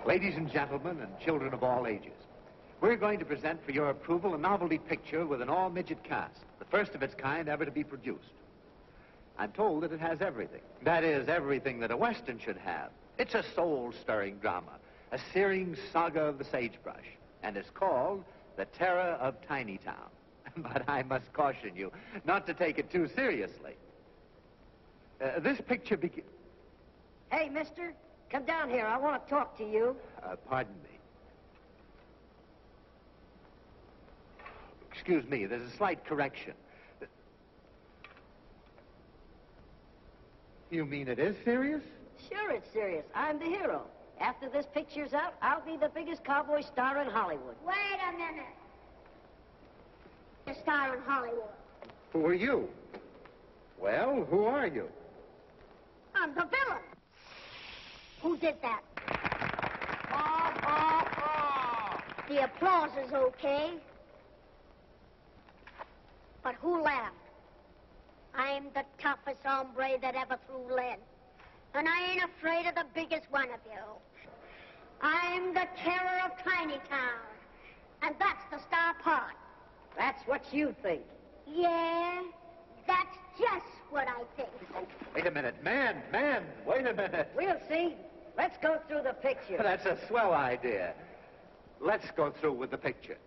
Ladies and gentlemen, and children of all ages, we're going to present for your approval a novelty picture with an all-midget cast, the first of its kind ever to be produced. I'm told that it has everything. That is, everything that a Western should have. It's a soul-stirring drama, a searing saga of the sagebrush, and it's called The Terror of Tiny Town. But I must caution you not to take it too seriously. This picture Hey, mister, come down here. I want to talk to you. Pardon me. Excuse me, there's a slight correction. You mean it is serious? Sure it's serious. I'm the hero. After this picture's out, I'll be the biggest cowboy star in Hollywood. Wait a minute. A star in Hollywood. Who are you? Well, who are you? I'm the villain. Who did that? The applause is okay. But who laughed? I'm the toughest hombre that ever threw lead. And I ain't afraid of the biggest one of you. I'm the terror of Tiny Town. And that's the star part. That's what you think. Yeah, that's just what I think. Oh, wait a minute. Man, wait a minute. We'll see. Let's go through the picture. That's a swell idea. Let's go through with the picture.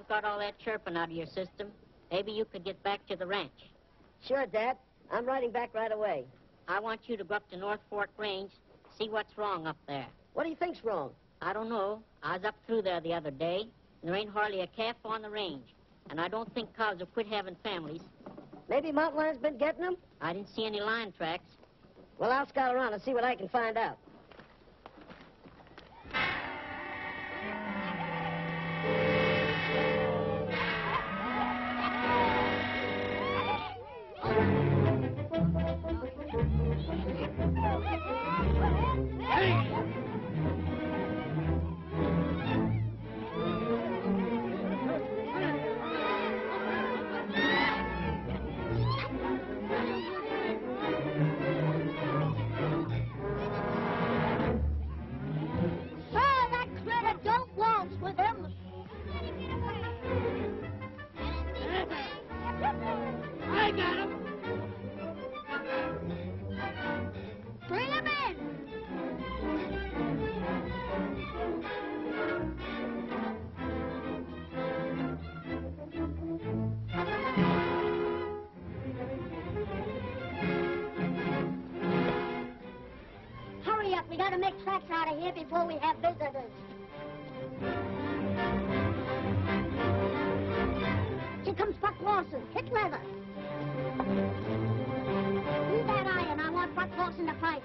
Got all that chirping out of your system, maybe you could get back to the ranch. Sure, Dad. I'm riding back right away. I want you to go up to North Fork Range, see what's wrong up there. What do you think's wrong? I don't know. I was up through there the other day, and there ain't hardly a calf on the range. And I don't think cows will quit having families. Maybe mountain lion's been getting them? I didn't see any lion tracks. Well, I'll scout around and see what I can find out. We gotta make tracks out of here before we have visitors. Here comes Buck Lawson. Hit leather. Leave that iron. I want Buck Lawson to fight.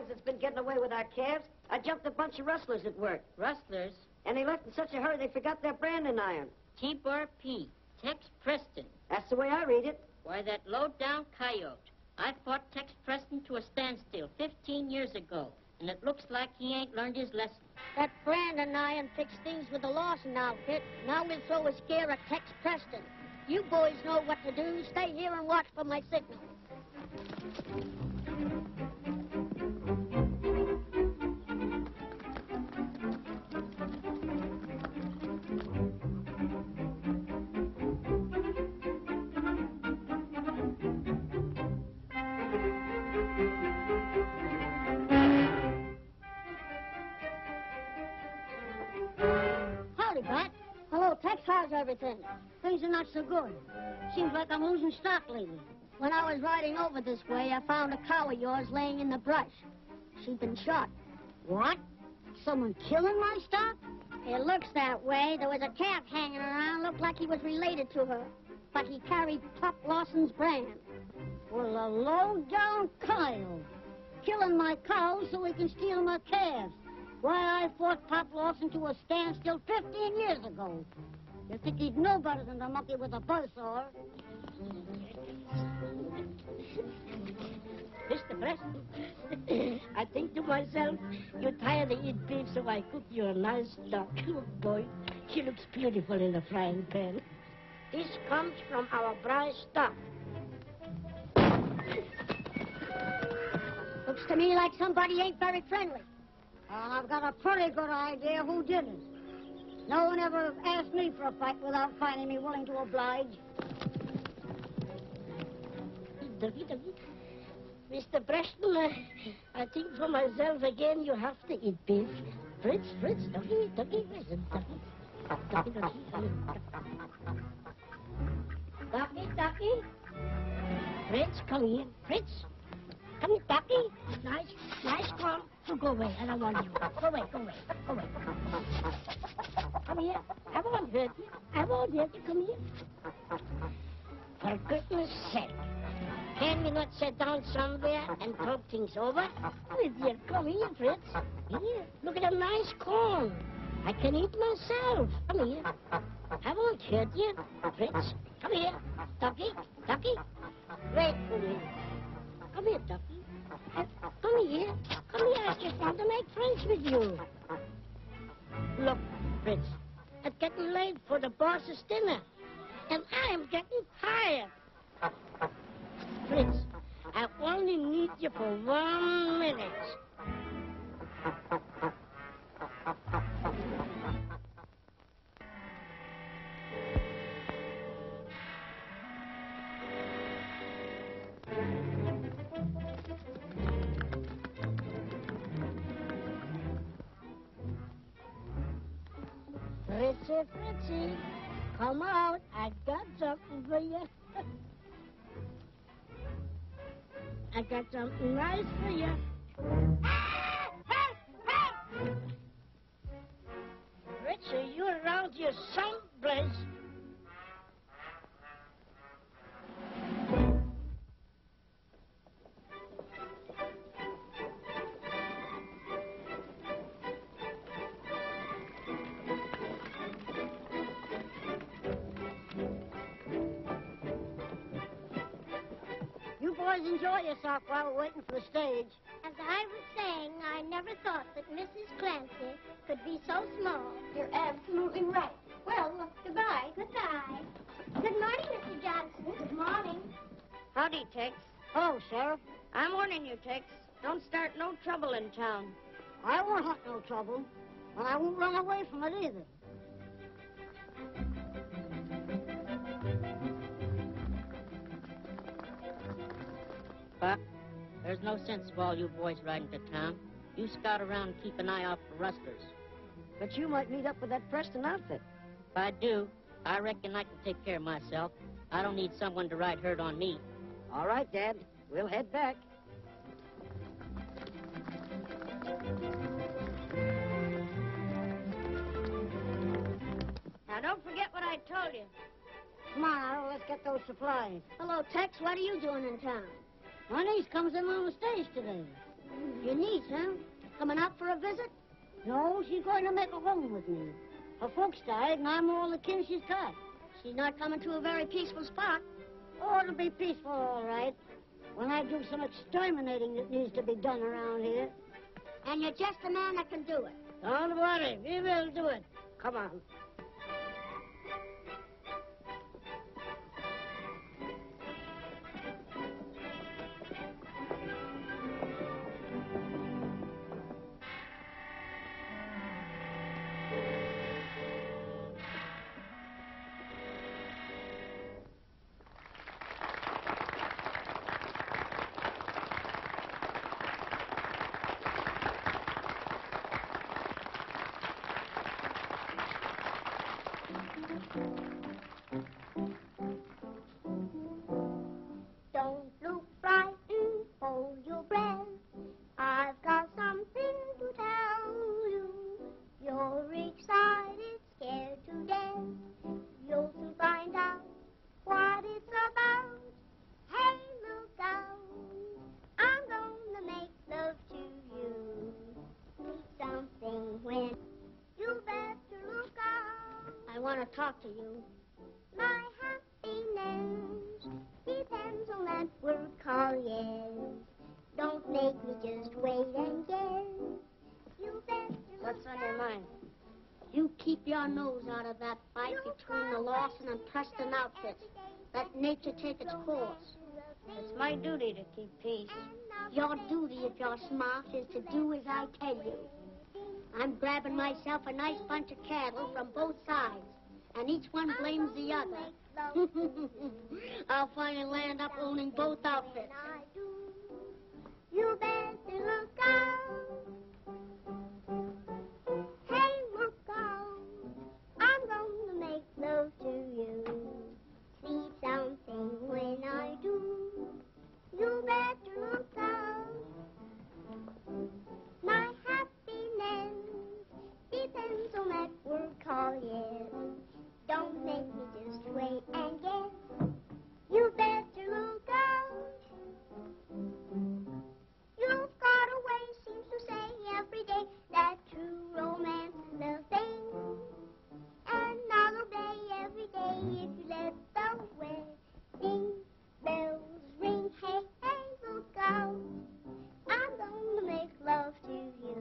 That's been getting away with our calves. I jumped a bunch of rustlers at work. Rustlers? And they left in such a hurry they forgot their branding iron. T-Bar-P, Tex Preston. That's the way I read it. Why, that low-down coyote. I fought Tex Preston to a standstill 15 years ago, and it looks like he ain't learned his lesson. That branding iron fixed things with the Lawson outfit. Now we'll throw a scare at Tex Preston. You boys know what to do. Stay here and watch for my signal. How's everything? Things are not so good. Seems like I'm losing stock lately. When I was riding over this way, I found a cow of yours laying in the brush. She'd been shot. What? Someone killing my stock? It looks that way. There was a calf hanging around. Looked like he was related to her. But he carried Pop Lawson's brand. Well, a low-down coyote. Killing my cows so he can steal my calves. Why, I fought Pop Lawson to a standstill 15 years ago. You think he'd know better than the monkey with a buzzsaw? Mr. Preston, I think to myself, you're tired of eating beef, so I cook you a nice duck. Oh, boy, she looks beautiful in the frying pan. This comes from our prize stock. Looks to me like somebody ain't very friendly. I've got a pretty good idea who did it. No one ever asked me for a fight without finding me willing to oblige. Mr. Preston, I think for myself again you have to eat beef. Fritz, ducky, listen, ducky. Ducky. Fritz, come here. Fritz, come here, ducky. Nice call. So go away, I don't want you. Go away. Come here. I won't hurt you. Come here. For goodness sake. Can we not sit down somewhere and talk things over? Oh, dear, come here, Fritz. Here, look at the nice corn. I can eat myself. Come here. I won't hurt you, Fritz. Come here. Ducky. Wait for me. Come here, Ducky. Come here. I just want to make friends with you. Look, Fritz, it's getting late for the boss's dinner, and I am getting tired. Fritz, I only need your you for 1 minute. Fritzy, come out. I got something for you. I got something nice for you. Fritzy, you around here someplace. Enjoy yourself while we're waiting for the stage. As I was saying, I never thought that Mrs. Clancy could be so small. You're absolutely right. Well, goodbye. Goodbye. Good morning, Mr. Johnson. Good morning. Howdy, Tex. Hello, Sheriff. I'm warning you, Tex. Don't start no trouble in town. I won't hunt no trouble, and I won't run away from it either. Pop, there's no sense of all you boys riding to town. You scout around and keep an eye out for rustlers. But you might meet up with that Preston outfit. If I do, I reckon I can take care of myself. I don't need someone to ride herd on me. All right, Dad. We'll head back. Now, don't forget what I told you. Come on, Arrow, let's get those supplies. Hello, Tex. What are you doing in town? My niece comes in on the stage today. Your niece, huh? Coming out for a visit? No, she's going to make a home with me. Her folks died, and I'm all the kin she's got. She's not coming to a very peaceful spot. Oh, it'll be peaceful, all right, when I do some exterminating that needs to be done around here. And you're just the man that can do it. Don't worry, we will do it. Come on. Don't look frightened, hold your breath. I've got something to tell you. You're excited, scared to death. You'll soon find out what it's about. Hey, look out, I'm gonna make love to you. Need something when you better look out. I want to talk to you. My happiness depends on that word called yes. Don't make me just wait and guess. You better What's look on your out. mind? You keep your nose out of that fight between the Lawson and Preston outfits. Let nature take its course. It's my duty to keep peace. Your duty, if you're smart, is to do as I tell you. I'm grabbing myself a nice bunch of cattle from both sides, and each one blames the other. I'll finally land up owning both outfits. You better look out. Hey, look out. I'm gonna make love to you. See something when I do. You better look out. My happiness depends on that word called yes. Don't make me just wait and guess. You better look out. You've got a way, seems to say every day, that true romance is the thing. And I'll obey every day if you let the wedding bells ring. Hey, hey, look out. I'm gonna make love to you.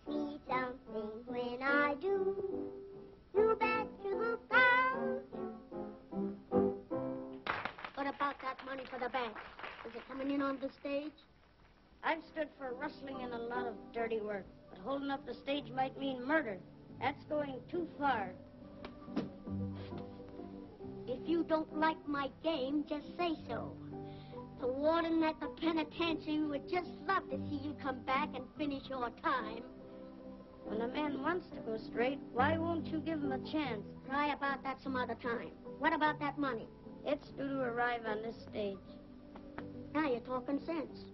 See something when I do. You better look out. What about that money for the bank? Is it coming in on the stage? I've stood for rustling and a lot of dirty work, but holding up the stage might mean murder. That's going too far. If you don't like my game, just say so. The warden at the penitentiary would just love to see you come back and finish your time. When a man wants to go straight, why won't you give him a chance? Cry about that some other time. What about that money? It's due to arrive on this stage. Now you're talking sense.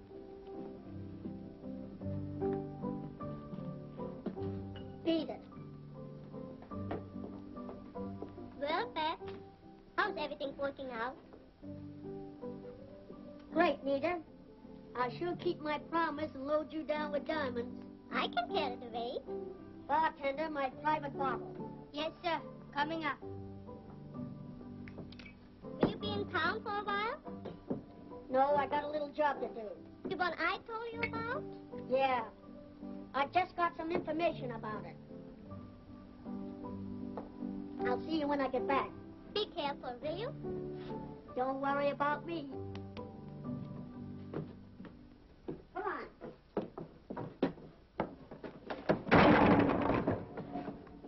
Beat it. Well, Beth, how's everything working out? Great, Nita. I'll sure keep my promise and load you down with diamonds. I can carry the weight. Bartender, my private bottle. Yes, sir. Coming up. Will you be in town for a while? No, I got a little job to do. The one I told you about? Yeah. I just got some information about it. I'll see you when I get back. Be careful, will you? Don't worry about me. Come on.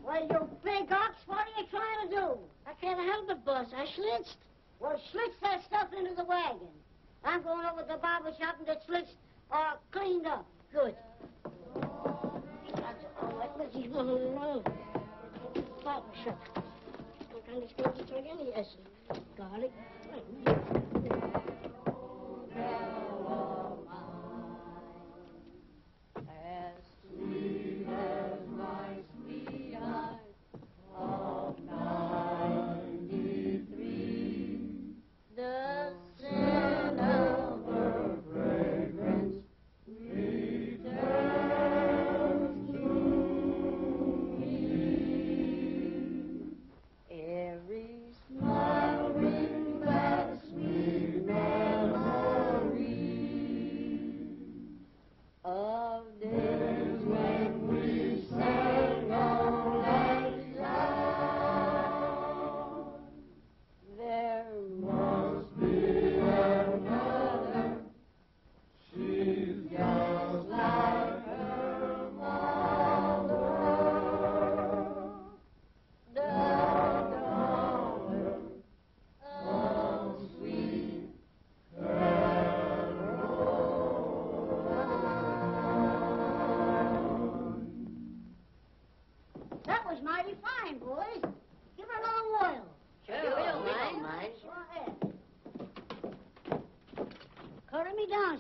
Well, you big ox, what are you trying to do? I can't help it, boss. I schlitzed. Well, schlitz that stuff into the wagon. I'm going over to the barber shop and get schlitz cleaned up. Good. Barber shop. I can't expect to take any acid. Garlic.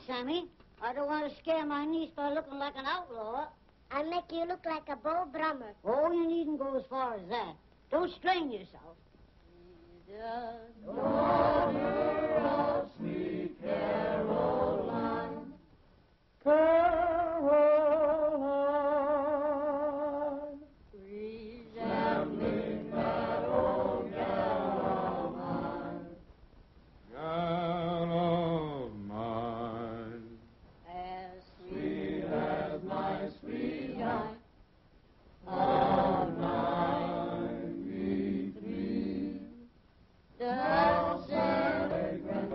Sammy. I don't want to scare my niece by looking like an outlaw. I make you look like a bull drummer. Oh, you needn't go as far as that. Don't strain yourself. Daughter of sweet Caroline, Caroline, resembling that old gal of mine, gal of mine, as sweet as my sweetheart of 93. Thou celebrant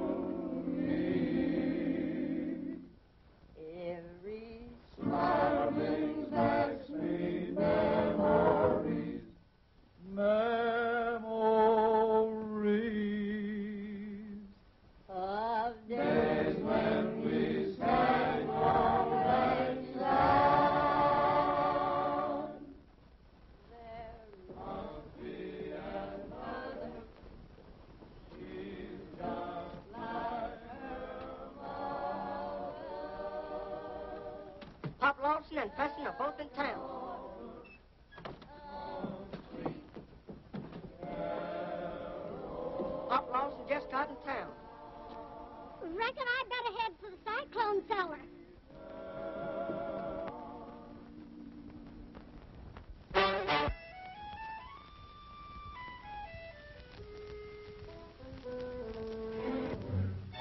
me. Every smile brings back sweet memories, memories of days when we sang long and loud. There must be another. She's just like her mother. Pop Lawson and Preston are both in town. Pop Lawson just got in town. Reckon I better head for the cyclone cellar.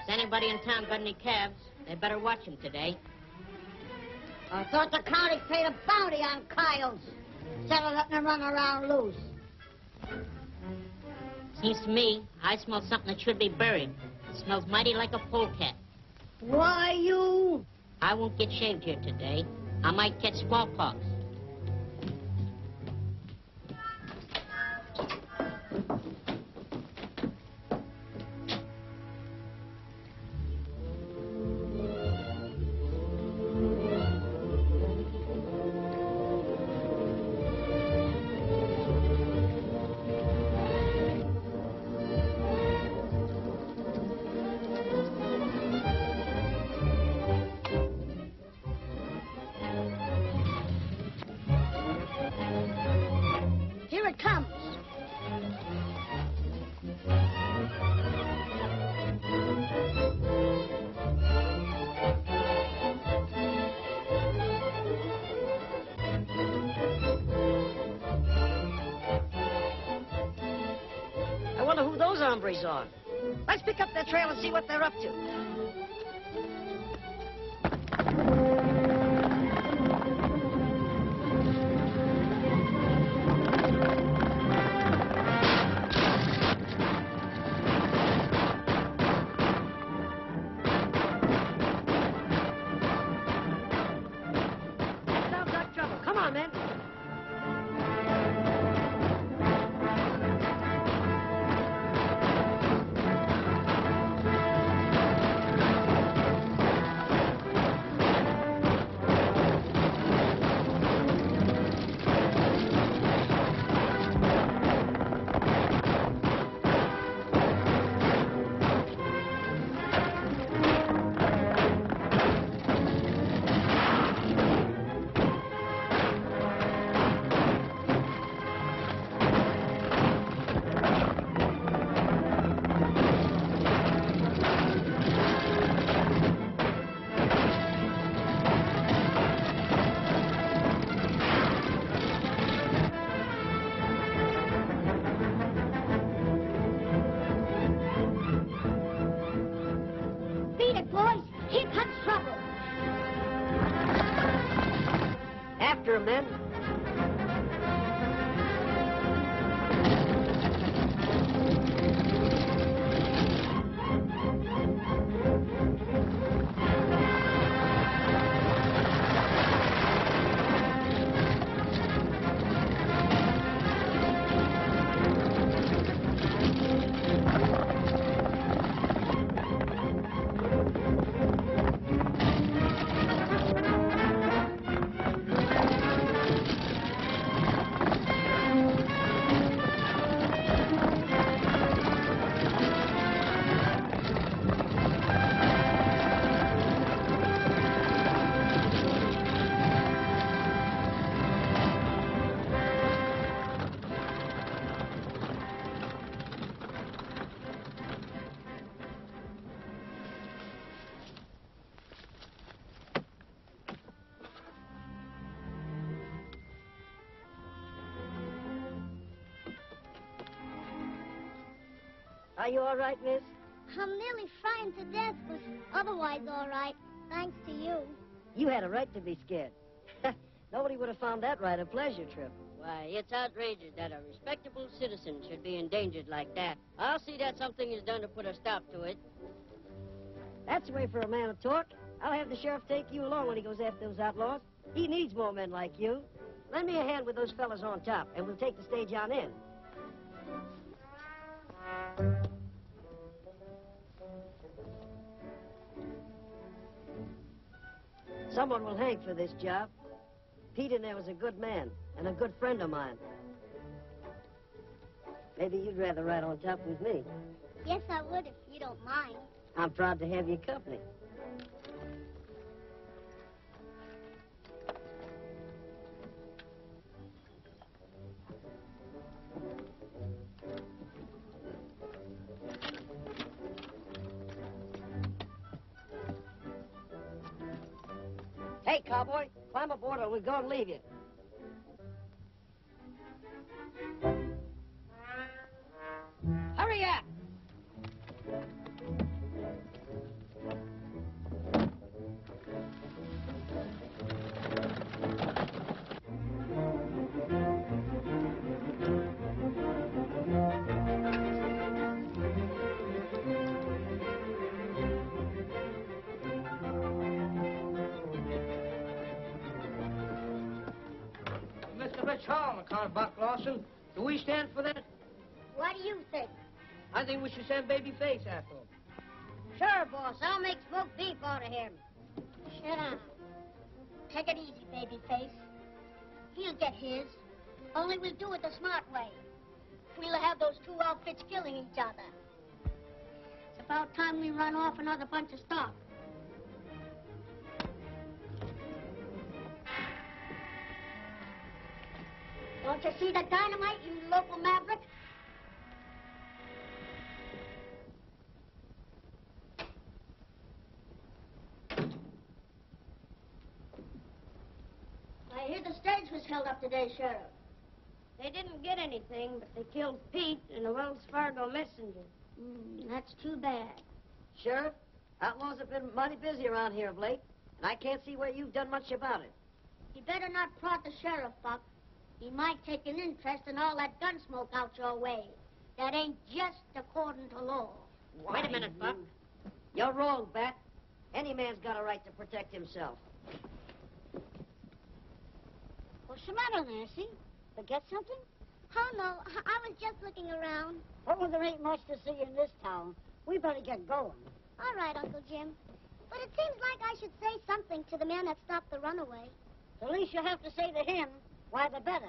If anybody in town got any calves, they better watch them today. I thought the county paid a bounty on coyotes instead of letting them run around loose. Seems to me, I smell something that should be buried. It smells mighty like a polecat. Why, you... I won't get shaved here today. I might catch smallpox. Here it comes. I wonder who those hombres are. Let's pick up their trail and see what they're up to. Sounds like trouble. Come on, men. Beat it, boys. Here comes trouble. After 'em, men. Are you all right, miss? I'm nearly frightened to death, but otherwise all right. Thanks to you. You had a right to be scared. Nobody would have found that ride a pleasure trip. Why, it's outrageous that a respectable citizen should be endangered like that. I'll see that something is done to put a stop to it. That's the way for a man to talk. I'll have the sheriff take you along when he goes after those outlaws. He needs more men like you. Lend me a hand with those fellas on top, and we'll take the stage on in. Someone will hang for this job. Pete in there was a good man and a good friend of mine. Maybe you'd rather ride on top with me. Yes, I would if you don't mind. I'm proud to have your company. Hey, cowboy, climb aboard or we're going to leave you. Hurry up! a bit tall on account of Buck Lawson. Do we stand for that? What do you think? I think we should send Babyface after him. Sure, boss. I'll make smoked beef out of him. Shut up. Take it easy, Babyface. He'll get his. Only we'll do it the smart way. We'll have those two outfits killing each other. It's about time we run off another bunch of stock. Don't you see the dynamite, you local maverick? I hear the stage was held up today, Sheriff. They didn't get anything, but they killed Pete in a Wells Fargo messenger. That's too bad. Sheriff, outlaws have been mighty busy around here of late, and I can't see where you've done much about it. You better not prod the sheriff, Buck. He might take an interest in all that gun smoke out your way. That ain't just according to law. Wait a minute, Buck. You're wrong, Bat. Any man's got a right to protect himself. What's the matter, Nancy? Forget something? Oh, no. I was just looking around. Oh, there ain't much to see in this town. We better get going. All right, Uncle Jim. But it seems like I should say something to the man that stopped the runaway. The least you have to say to him, why, the better.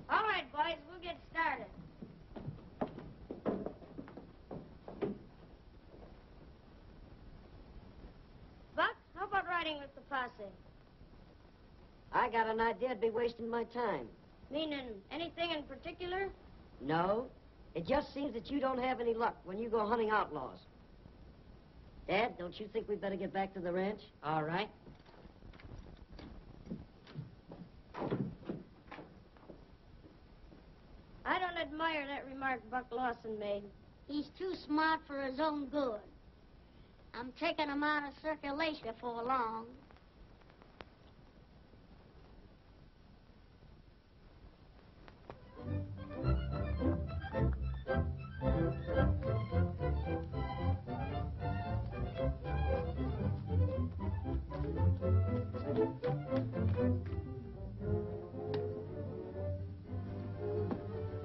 All right, boys, we'll get started. Buck, how about riding with the posse? I got an idea I'd be wasting my time. Meaning anything in particular? No. It just seems that you don't have any luck when you go hunting outlaws. Dad, don't you think we'd better get back to the ranch? All right. I don't admire that remark Buck Lawson made. He's too smart for his own good. I'm taking him out of circulation before long.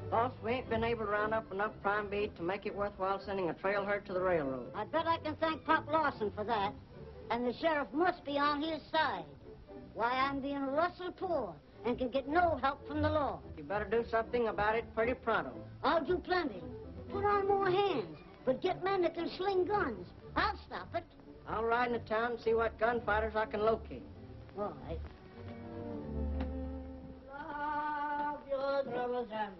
Boss, we ain't been able to round up enough prime beef to make it worthwhile sending a trail herd to the railroad. I bet I can thank Pop Lawson for that. And the sheriff must be on his side. Why, I'm being rustled poor and can get no help from the law. You better do something about it pretty pronto. I'll do plenty. Put on more hands, but get men that can sling guns. I'll stop it. I'll ride into town and see what gunfighters I can locate. All right. Love your troubles and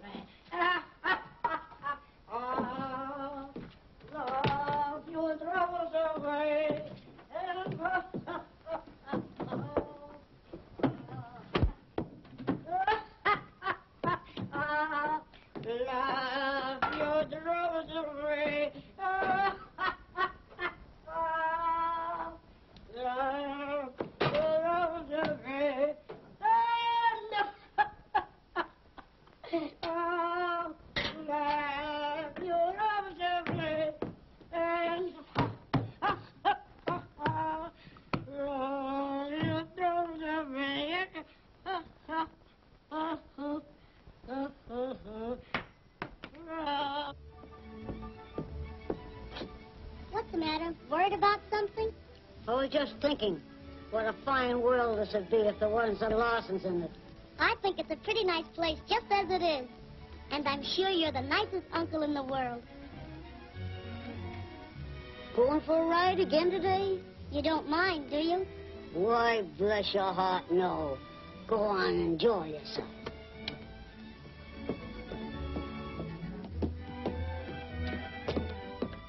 love your troubles away. Love your troubles away. Love your troubles away. What's the matter? Worried about something? I was just thinking, what a fine world this would be if there wasn't some Lawsons in it. I think it's a pretty nice place, just as it is. And I'm sure you're the nicest uncle in the world. Going for a ride again today? You don't mind, do you? Why, bless your heart, no. Go on, enjoy yourself.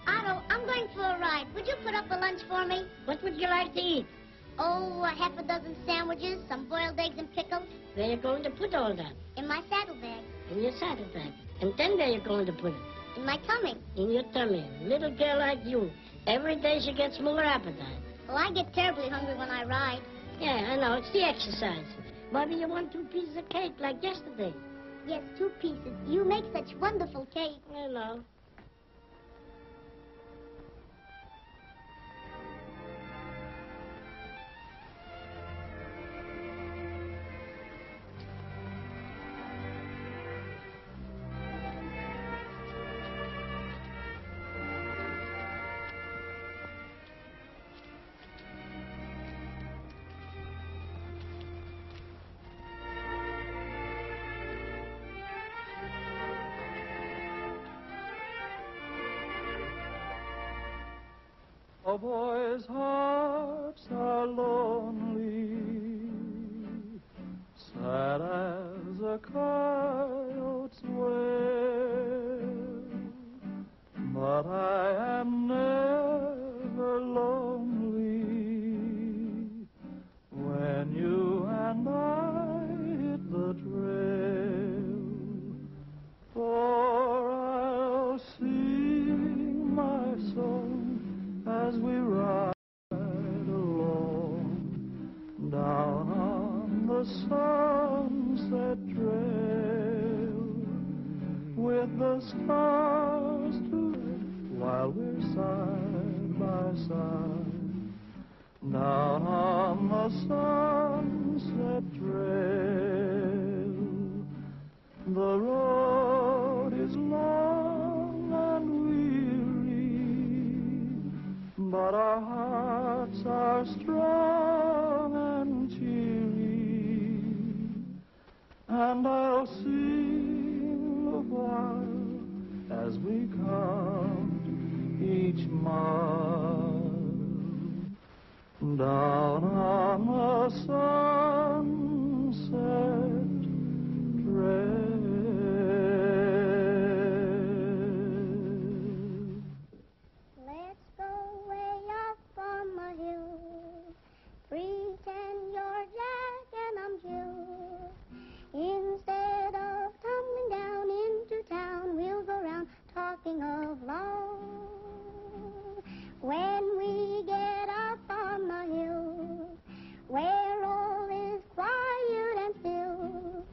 Otto, I'm going for a ride. Would you put up a lunch for me? What would you like to eat? Oh, a half a dozen sandwiches, some boiled eggs and pickles. Where you going to put all that? In my saddlebag. In your saddlebag. And then where you going to put it? In my tummy. In your tummy. Little girl like you. Every day she gets more appetite. Well, I get terribly hungry when I ride. Yeah, I know. It's the exercise. Bobby, you want 2 pieces of cake like yesterday? Yes, 2 pieces. You make such wonderful cake. I know. A boy's hearts are lonely, sad as a coyote's wail, but I am never lonely when you and I hit the trail, for I'll sing my song as we ride along down on the sunset trail, with the stars to while we're side by side, down on the sunset trail. The road is long and weary, but our hearts are strong and cheery, and I'll sing a while as we count each mile down on the sunset trail. Let's go way up on the hill, pretend you're Jack and I'm Jill. Instead of tumbling down into town, we'll go round talking of love. When we get up on the hill, where all is quiet and still,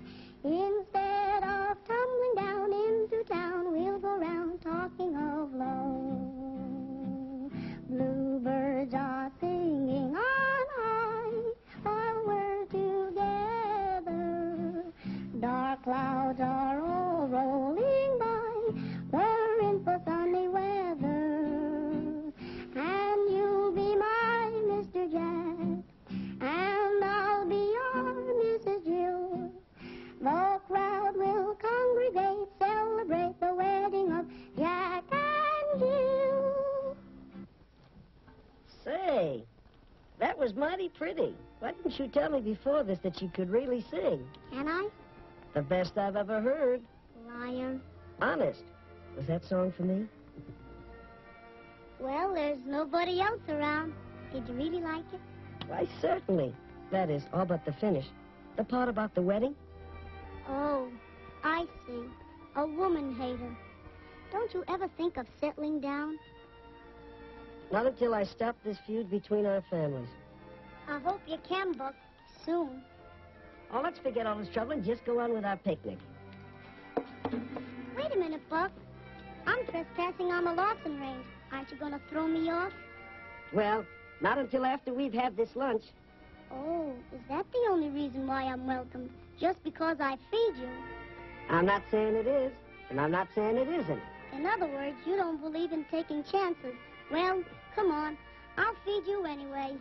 instead of tumbling down into town, we'll go round talking of love. Bluebirds are singing on high while we're together. Dark clouds are all rolling by, we're in for sunny weather. And you'll be my Mr. Jack, and I'll be your Mrs. Jill. The crowd will congregate, celebrate the wedding of Jack and Jill. Say, that was mighty pretty. Why didn't you tell me before this that you could really sing? Can I? The best I've ever heard. Liar. Honest. Was that song for me? Well, there's nobody else around. Did you really like it? Why, certainly. That is, all but the finish. The part about the wedding? Oh, I see. A woman hater. Don't you ever think of settling down? Not until I stop this feud between our families. I hope you can, Buck, soon. Oh, let's forget all this trouble and just go on with our picnic. Wait a minute, Buck. I'm trespassing on the Lawson range. Aren't you going to throw me off? Well, not until after we've had this lunch. Oh, is that the only reason why I'm welcome? Just because I feed you? I'm not saying it is, and I'm not saying it isn't. In other words, you don't believe in taking chances. Well, come on. I'll feed you anyway.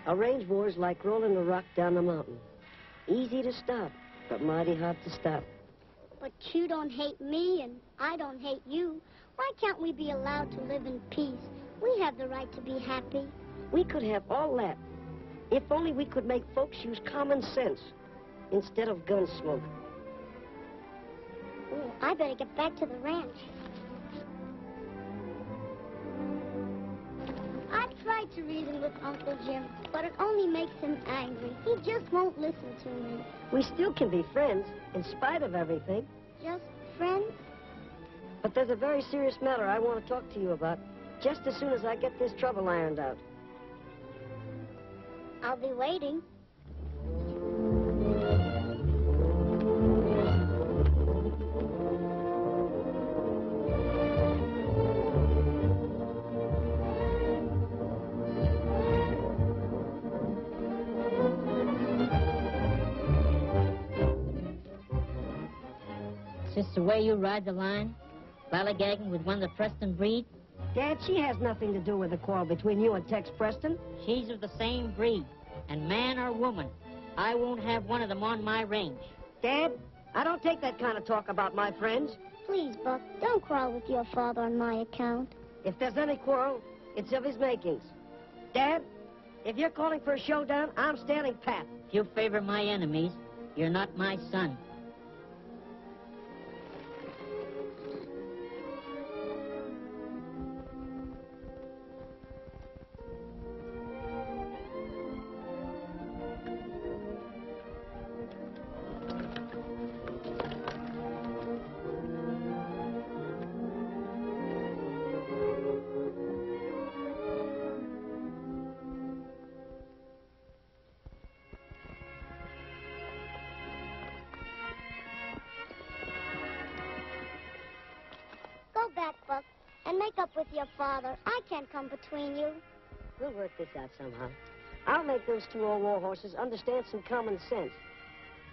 A range war's like rolling a rock down the mountain. Easy to stop, but mighty hard to stop. But you don't hate me, and I don't hate you. Why can't we be allowed to live in peace? We have the right to be happy. We could have all that, if only we could make folks use common sense instead of gun smoke. Oh, I better get back to the ranch. I've tried to reason with Uncle Jim, but it only makes him angry. He just won't listen to me. We still can be friends, in spite of everything. Just friends? But there's a very serious matter I want to talk to you about, just as soon as I get this trouble ironed out. I'll be waiting. Is this the way you ride the line? Ballygagging with one of the Preston breed? Dad, she has nothing to do with the quarrel between you and Tex Preston. She's of the same breed. And man or woman, I won't have one of them on my range. Dad, I don't take that kind of talk about my friends. Please, Buck, don't quarrel with your father on my account. If there's any quarrel, it's of his makings. Dad, if you're calling for a showdown, I'm standing pat. If you favor my enemies, you're not my son. Go back, Buck, and make up with your father. I can't come between you. We'll work this out somehow. I'll make those two old war horses understand some common sense.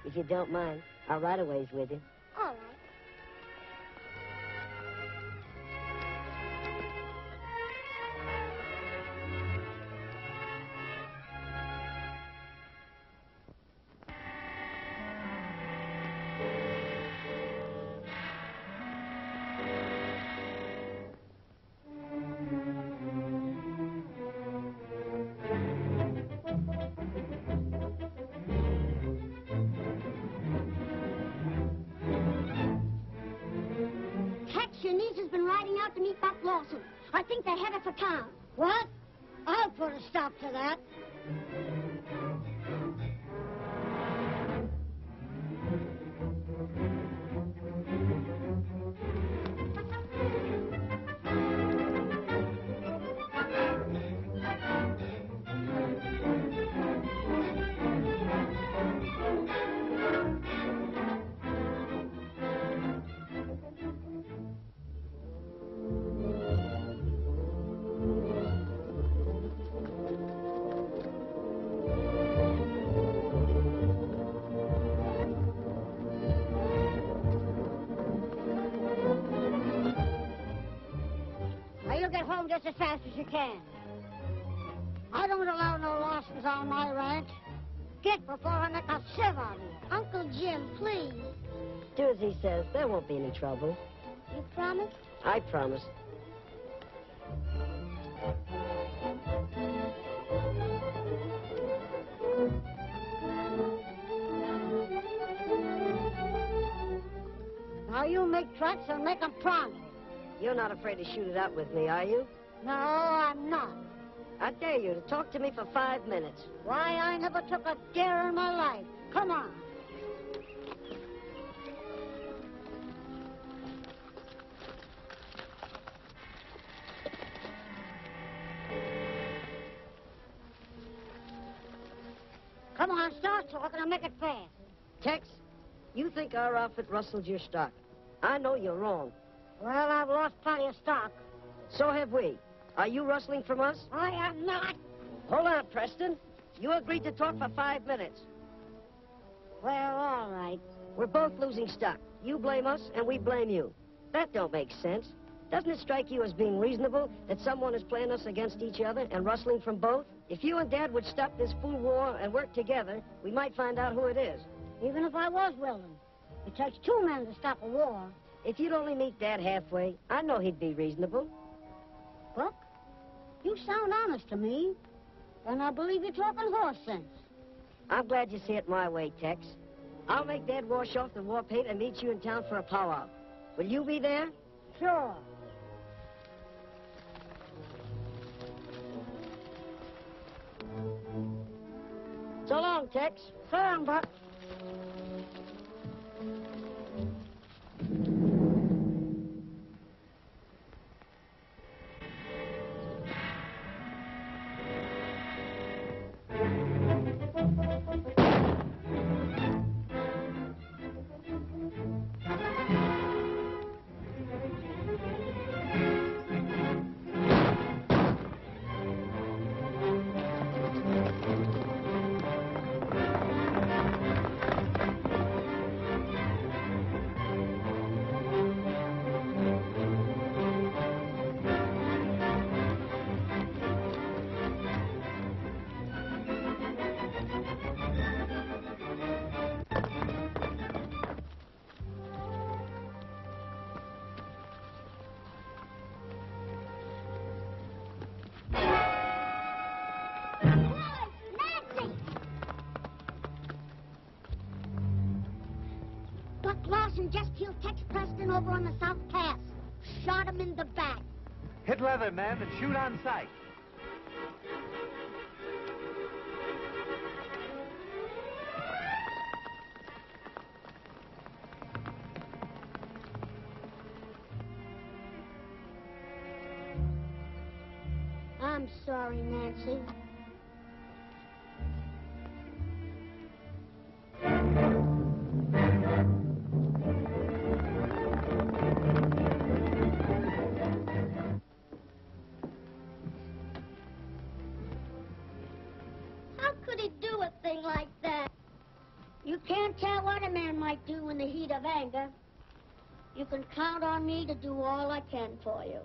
If you don't mind, I'll ride a ways with you. All right. Your niece has been riding out to meet Buck Lawson. I think they're headed for town. What? I'll put a stop to that. Get home just as fast as you can. I don't allow no Lawsons on my ranch. Get before I make a sieve out of you. Uncle Jim, please. Do as he says. There won't be any trouble. You promise? I promise. Now you make tracks and make 'em promise. You're not afraid to shoot it out with me, are you? No, I'm not. I dare you to talk to me for 5 minutes. Why, I never took a dare in my life. Come on. Come on, start talking and make it fast. Tex, you think our outfit rustled your stock. I know you're wrong. Well, I've lost plenty of stock. So have we. Are you rustling from us? I am not. Hold on, Preston. You agreed to talk for 5 minutes. Well, all right. We're both losing stock. You blame us, and we blame you. That don't make sense. Doesn't it strike you as being reasonable that someone is playing us against each other and rustling from both? If you and Dad would stop this fool war and work together, we might find out who it is. Even if I was willing. It takes 2 men to stop a war. If you'd only meet Dad halfway, I know he'd be reasonable. Buck, you sound honest to me. And I believe you're talking horse sense. I'm glad you see it my way, Tex. I'll make Dad wash off the war paint and meet you in town for a powwow. Will you be there? Sure. So long, Tex. So long, Buck. Preston over on the South Pass. Shot him in the back. Hit leather, men, and shoot on sight. I'm sorry, Nancy. How could he do a thing like that? You can't tell what a man might do in the heat of anger. You can count on me to do all I can for you.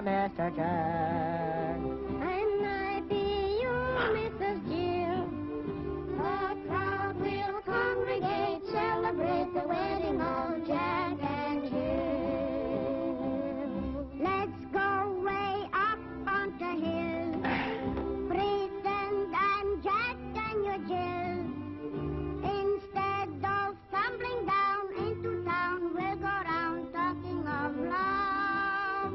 Mr. Jack. And I be your Mrs. Jill. The crowd will congregate, celebrate the wedding of Jack and Jill. Let's go way up on the hill. Present and Jack and your Jill. Instead of tumbling down into town, we'll go round talking of love.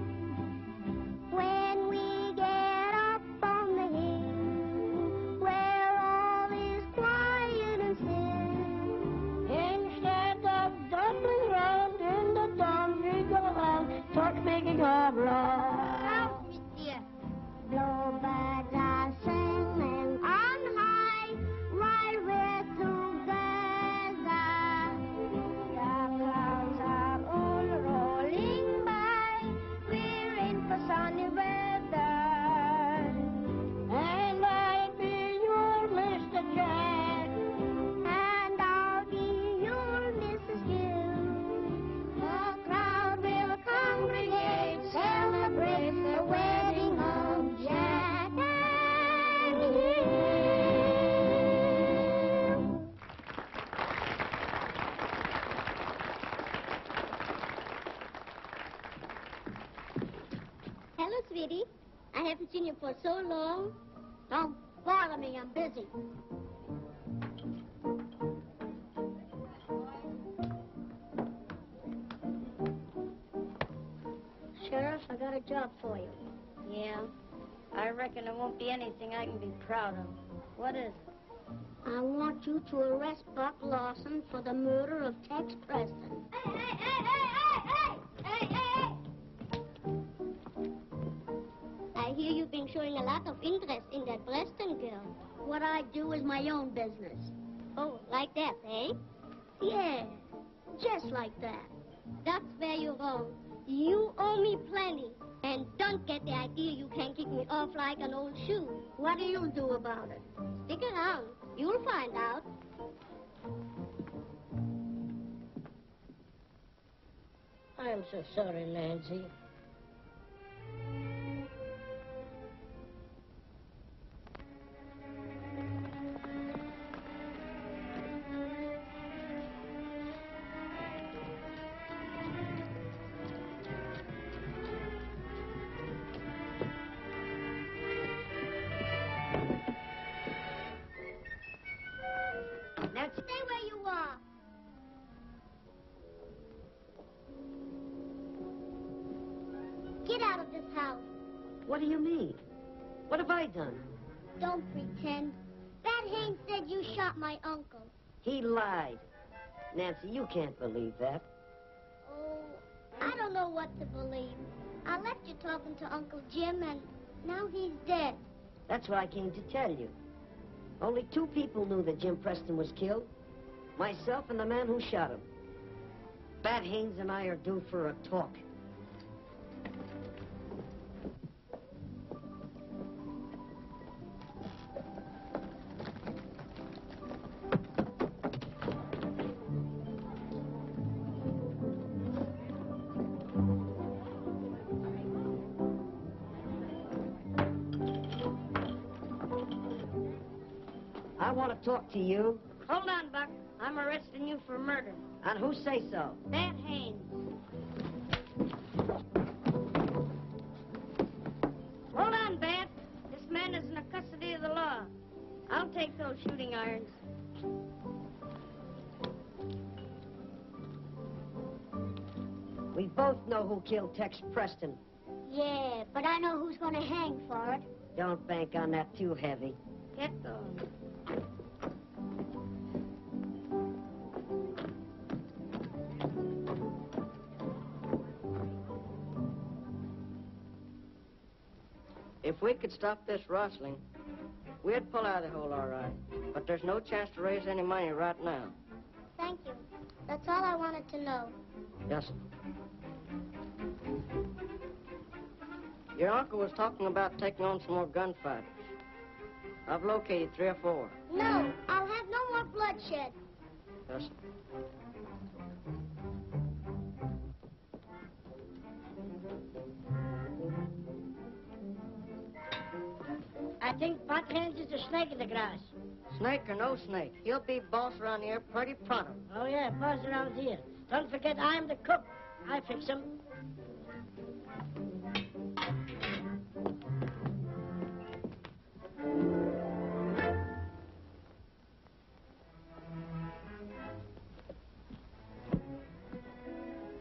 When we get up on the hill, where all is quiet and still, instead of tumbling round in the town, we go on talking of love. Ouch, dear. Bluebirds are singing on high while we're together. The clouds are all rolling by. We're in for sunny weather. And I'll be your Mr. Jack. And I'll be your Mrs. Jill. The crowd will congregate, celebrate the wedding of Jack and Jill. Hello, sweetie. I haven't seen you for so long. Don't bother me, I'm busy. Sheriff, I got a job for you. Yeah? I reckon there won't be anything I can be proud of. What is it? I want you to arrest Buck Lawson for the murder of Tex Preston. Hey! hear you've been showing a lot of interest in that Preston girl. What I do is my own business. Oh, like that, eh? Yeah, just like that. That's where you're wrong. You owe me plenty. And don't get the idea you can kick me off like an old shoe. What do you do about it? Stick around. You'll find out. I'm so sorry, Nancy. Now stay where you are. Get out of this house. What do you mean? What have I done? Don't pretend. That Haynes said you shot my uncle. He lied. Nancy, you can't believe that. Oh, I don't know what to believe. I left you talking to Uncle Jim, and now he's dead. That's what I came to tell you. Only 2 people knew that Jim Preston was killed. Myself and the man who shot him. Bat Haynes and I are due for a talk. I want to talk to you. Hold on, Buck. I'm arresting you for murder. And who say so? Bat Haynes. Hold on, Bat. This man is in the custody of the law. I'll take those shooting irons. We both know who killed Tex Preston. Yeah, but I know who's going to hang for it. Don't bank on that too heavy. Get going. If we could stop this rustling, we'd pull out of the hole all right. But there's no chance to raise any money right now. Thank you. That's all I wanted to know. Yes, sir. Your uncle was talking about taking on some more gunfighters. I've located 3 or 4. No, I'll have no more bloodshed. Yes, sir. I think Bat Haynes is a snake in the grass. Snake or no snake, he'll be boss around here pretty pronto. Oh, yeah, boss around here. Don't forget I'm the cook. I fix him.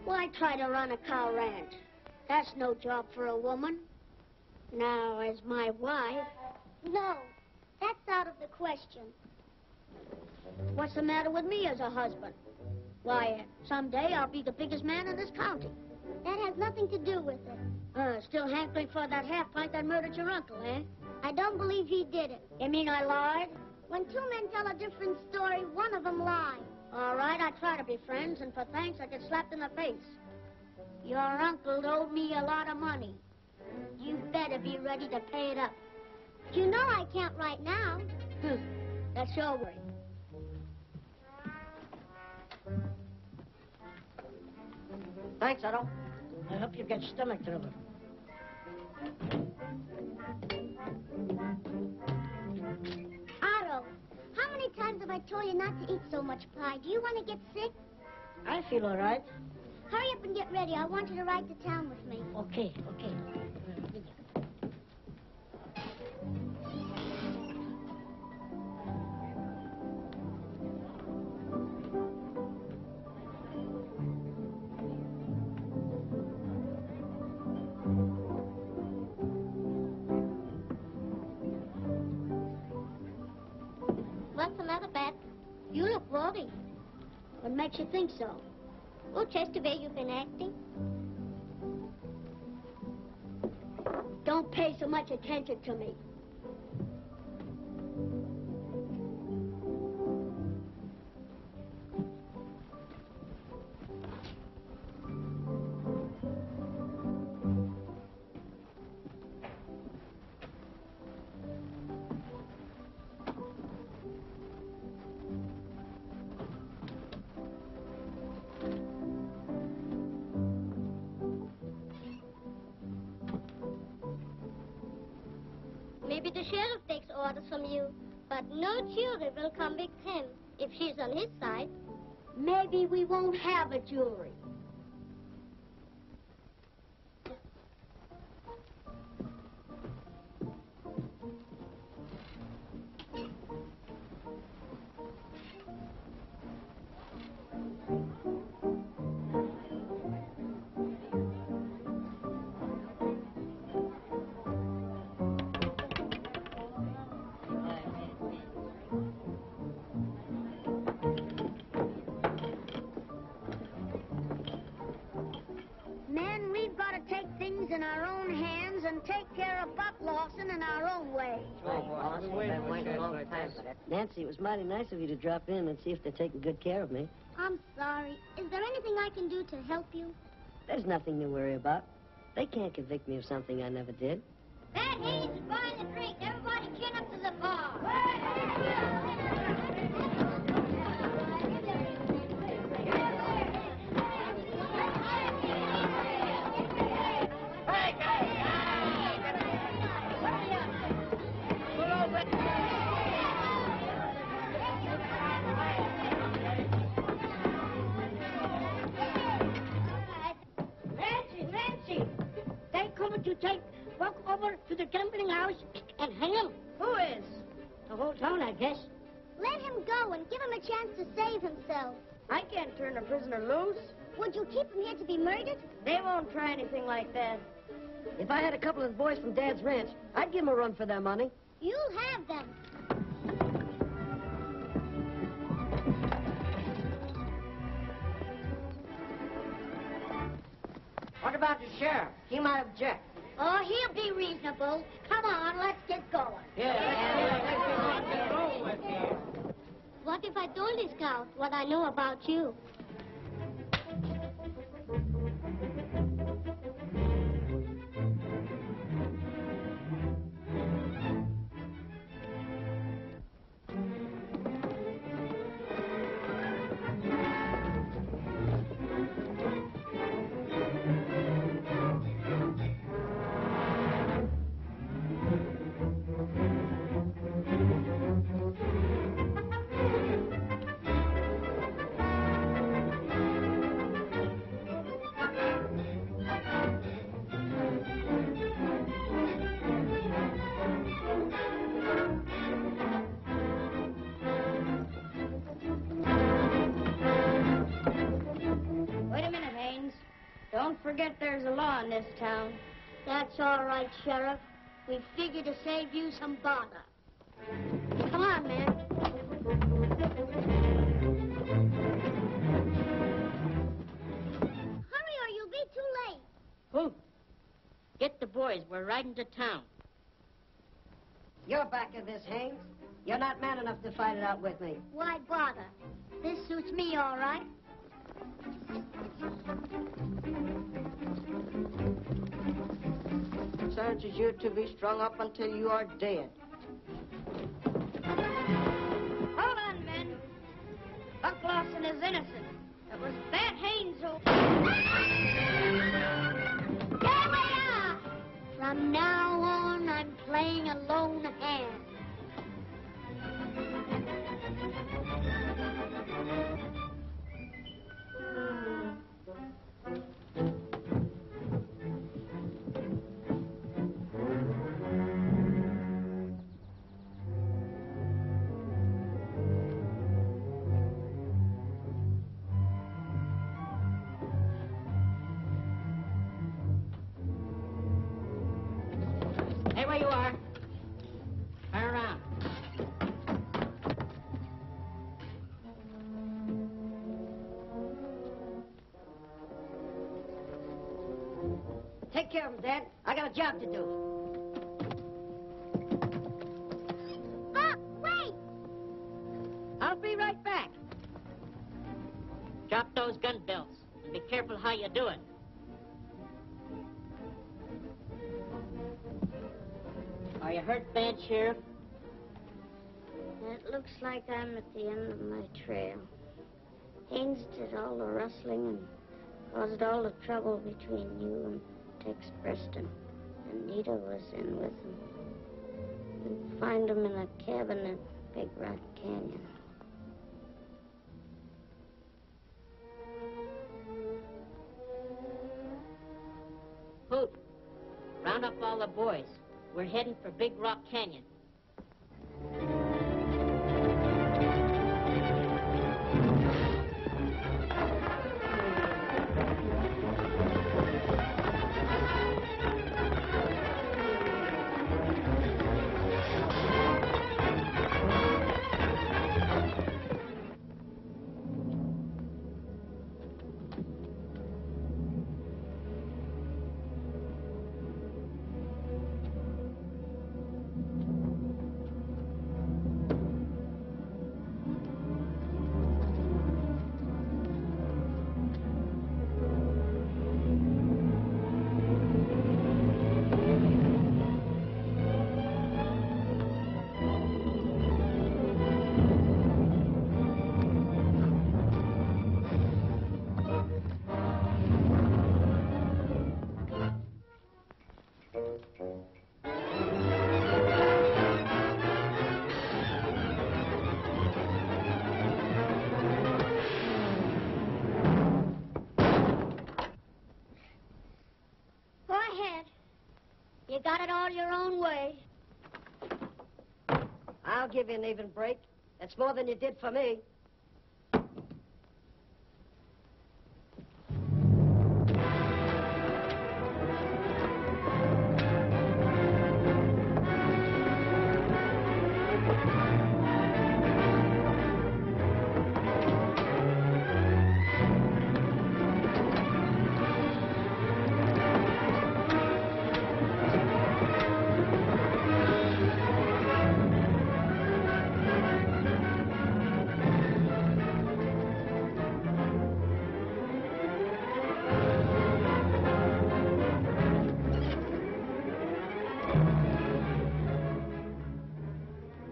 Why try to run a cow ranch? That's no job for a woman. Now, as my wife... No, that's out of the question. What's the matter with me as a husband? Why, someday I'll be the biggest man in this county. That has nothing to do with it. Still hankering for that half-pint that murdered your uncle, eh? I don't believe he did it. You mean I lied? When 2 men tell a different story, one of them lies. All right, I try to be friends, and for thanks I get slapped in the face. Your uncle owed me a lot of money. You better be ready to pay it up. You know I can't right now. That's your worry. Thanks, Otto. I hope you get stomach trouble. Otto, how many times have I told you not to eat so much pie? Do you want to get sick? I feel all right. Hurry up and get ready. I want you to ride to town with me. Okay. What's the matter, Bat? You look worried. What makes you think so? Oh, just the way you've been acting. Don't pay so so much attention to me. Maybe the sheriff takes orders from you, but no jury will convict him if she's on his side. Maybe we won't have a jury. Men, we've got to take things in our own hands and take care of Buck Lawson in our own way. Nancy, it was mighty nice of you to drop in and see if they're taking good care of me. I'm sorry. Is there anything I can do to help you? There's nothing to worry about. They can't convict me of something I never did. Bad Hayes is buying a drink. Everybody chin up to the bar. Nancy! They coming to take Buck over to the gambling house and hang him. Who is? The whole town, I guess. Let him go and give him a chance to save himself. I can't turn a prisoner loose. Would you keep him here to be murdered? They won't try anything like that. If I had a couple of the boys from Dad's ranch, I'd give them a run for their money. You'll have them. What about the sheriff? He might object. Oh, he'll be reasonable. Come on, let's get going. What if I told the scout what I know about you? Don't forget there's a law in this town. That's all right, Sheriff. We figure to save you some bother. Come on, man. Hurry or you'll be too late. Who? Get the boys. We're riding to town. You're back of this, Haynes. You're not man enough to fight it out with me. Why bother? This suits me all right. Charges you to be strung up until you are dead. Hold on, men. Buck Lawson is innocent. It was Bad Haynes who... There we are! From now on, I'm playing a lone hand. Hey, where you are. Turn around. Take care of him, Dad. I got a job to do. careful how you do it. Are you hurt bad, Sheriff? It looks like I'm at the end of my trail. Haynes did all the rustling and caused all the trouble between you and Tex Preston. Anita was in with him. You'll find him in a cabin in Big Rock Canyon. Hoot, round up all the boys. We're heading for Big Rock Canyon. You got it all your own way. I'll give you an even break. That's more than you did for me.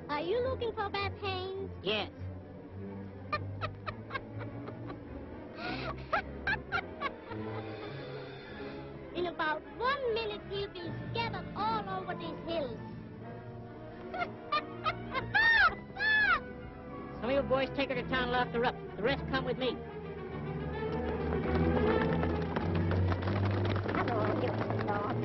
Are you looking for Beth Haynes? Yes. In about 1 minute, he'll be scattered all over these hills. Some of you boys take her to town and lock her up. The rest come with me. Hello, you dog.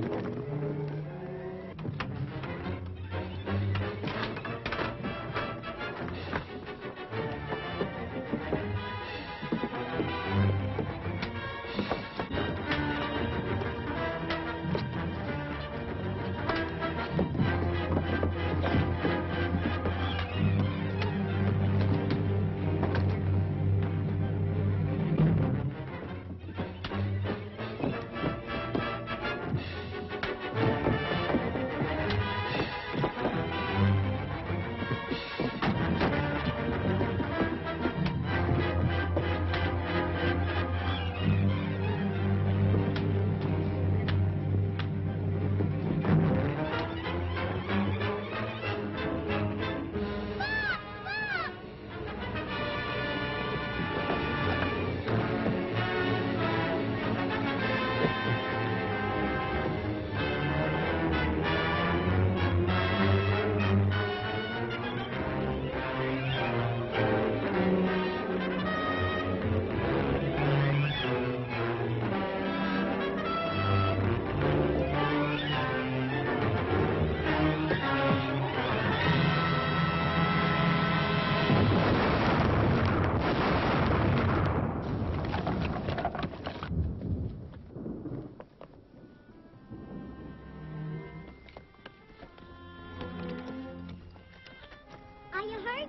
Are you hurt?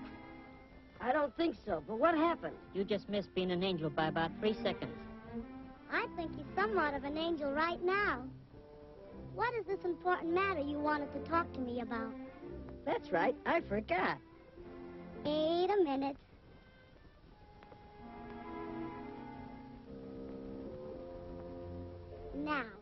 I don't think so, but what happened? You just missed being an angel by about 3 seconds. I think you're somewhat of an angel right now. What is this important matter you wanted to talk to me about? That's right, I forgot. Wait a minute. Now.